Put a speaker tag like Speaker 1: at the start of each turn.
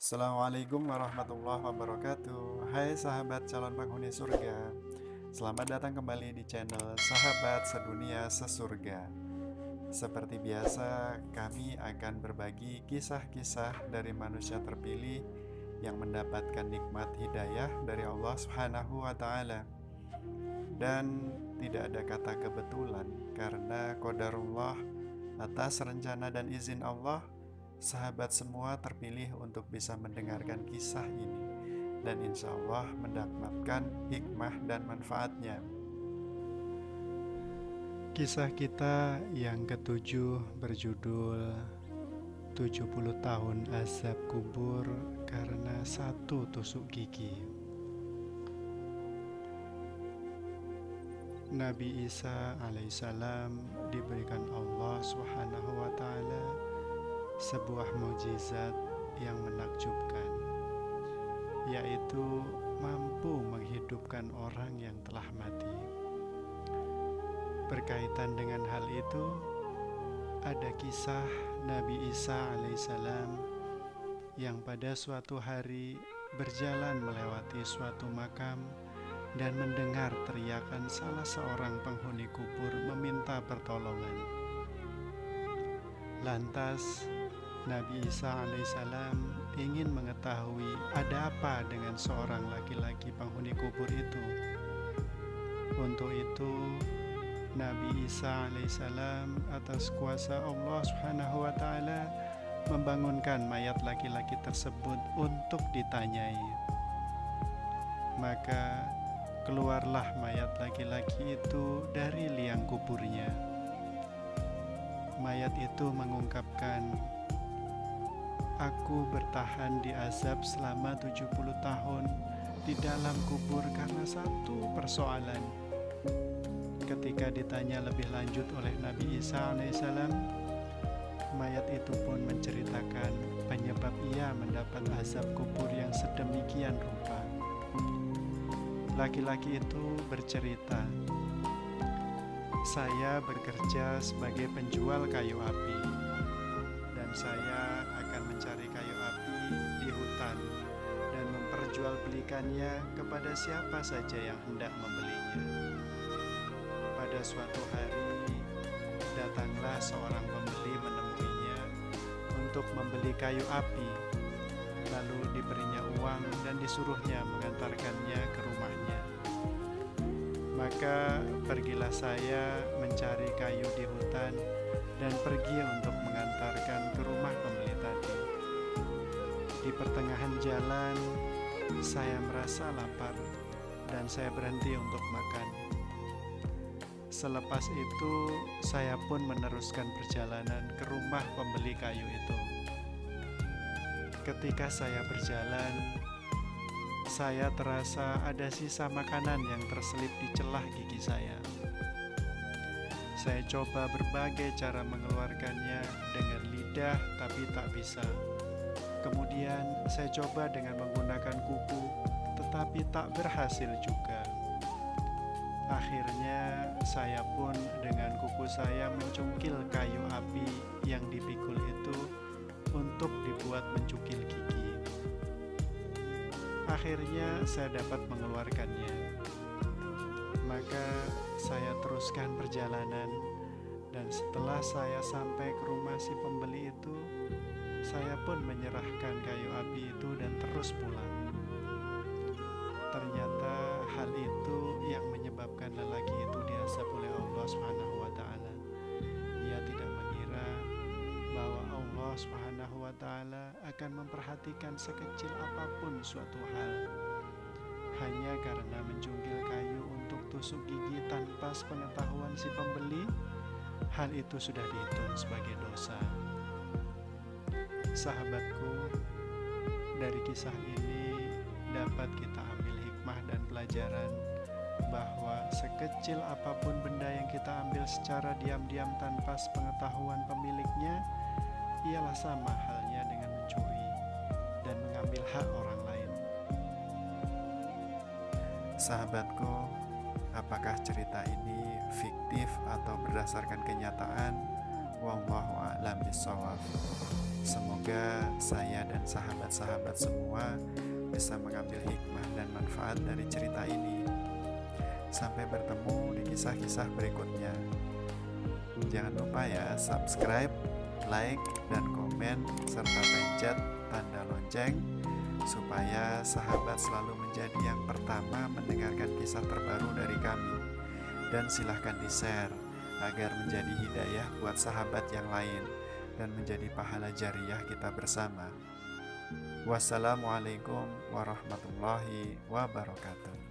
Speaker 1: Assalamualaikum warahmatullahi wabarakatuh. Hai sahabat calon penghuni surga. Selamat datang kembali di channel Sahabat Sedunia Sesurga. Seperti biasa, kami akan berbagi kisah-kisah dari manusia terpilih yang mendapatkan nikmat hidayah dari Allah Subhanahu wa taala. Dan tidak ada kata kebetulan, karena qadarullah, atas rencana dan izin Allah, sahabat semua terpilih untuk bisa mendengarkan kisah ini dan insya Allah mendapatkan hikmah dan manfaatnya. Kisah kita yang ketujuh berjudul 70 tahun azab kubur karena satu tusuk gigi. Nabi Isa alaihissalam diberikan Allah Subhanahu wa taala sebuah mukjizat yang menakjubkan, yaitu mampu menghidupkan orang yang telah mati. Berkaitan dengan hal itu, ada kisah Nabi Isa alaihissalam yang pada suatu hari berjalan melewati suatu makam dan mendengar teriakan salah seorang penghuni kubur meminta pertolongan. Lantas Nabi Isa alaihissalam ingin mengetahui ada apa dengan seorang laki-laki penghuni kubur itu. Untuk itu Nabi Isa alaihissalam atas kuasa Allah Subhanahu wa taala membangunkan mayat laki-laki tersebut untuk ditanyai. Maka keluarlah mayat laki-laki itu dari liang kuburnya. Mayat itu mengungkapkan, "Aku bertahan di azab selama 70 tahun di dalam kubur karena satu persoalan." Ketika ditanya lebih lanjut oleh Nabi Isa alaihissalam, mayat itu pun menceritakan penyebab ia mendapat azab kubur yang sedemikian rupa. Laki-laki itu bercerita, "Saya bekerja sebagai penjual kayu api, dan saya akan mencari kayu api di hutan dan memperjualbelikannya kepada siapa saja yang hendak membelinya. Pada suatu hari, datanglah seorang pembeli menemuinya untuk membeli kayu api, lalu diberinya uang dan disuruhnya mengantarkannya ke rumahnya. Maka pergilah saya mencari kayu di hutan dan pergi untuk mengantarkan ke rumah pembeli tadi. Di pertengahan jalan, saya merasa lapar dan saya berhenti untuk makan. Selepas itu, saya pun meneruskan perjalanan ke rumah pembeli kayu itu. Ketika saya berjalan, saya terasa ada sisa makanan yang terselip di celah gigi saya. Saya coba berbagai cara mengeluarkannya dengan lidah, tapi tak bisa. Kemudian saya coba dengan menggunakan kuku, tetapi tak berhasil juga. Akhirnya saya pun dengan kuku saya mencungkil kayu api yang dipikul itu untuk dibuat mencungkil gigi. Akhirnya saya dapat mengeluarkannya. Maka saya teruskan perjalanan, dan setelah saya sampai ke rumah si pembeli itu, saya pun menyerahkan kayu api itu dan terus pulang. Ternyata hal itu yang menyebabkan lelaki itu diazab oleh Allah Subhanahu wa taala. Ia tidak mengira bahwa Allah Subhanahu wa taala akan memperhatikan sekecil apapun suatu hal. Hanya karena mencungkil kayu untuk tusuk gigi tanpa sepengetahuan si pembeli, hal itu sudah dihitung sebagai dosa. Sahabatku, dari kisah ini dapat kita ambil hikmah dan pelajaran bahwa sekecil apapun benda yang kita ambil secara diam-diam tanpa sepengetahuan pemiliknya, ialah sama halnya dengan mencuri dan mengambil hak orang lain. Sahabatku, apakah cerita ini fiktif atau berdasarkan kenyataan? Wallahu a'lam bishawab. Semoga saya dan sahabat-sahabat semua bisa mengambil hikmah dan manfaat dari cerita ini. Sampai bertemu di kisah-kisah berikutnya. Jangan lupa ya, subscribe, like, dan komen, serta pencet tanda lonceng supaya sahabat selalu menjadi yang pertama mendengarkan kisah terbaru dari kami. Dan silahkan di-share agar menjadi hidayah buat sahabat yang lain dan menjadi pahala jariah kita bersama. Wassalamualaikum warahmatullahi wabarakatuh.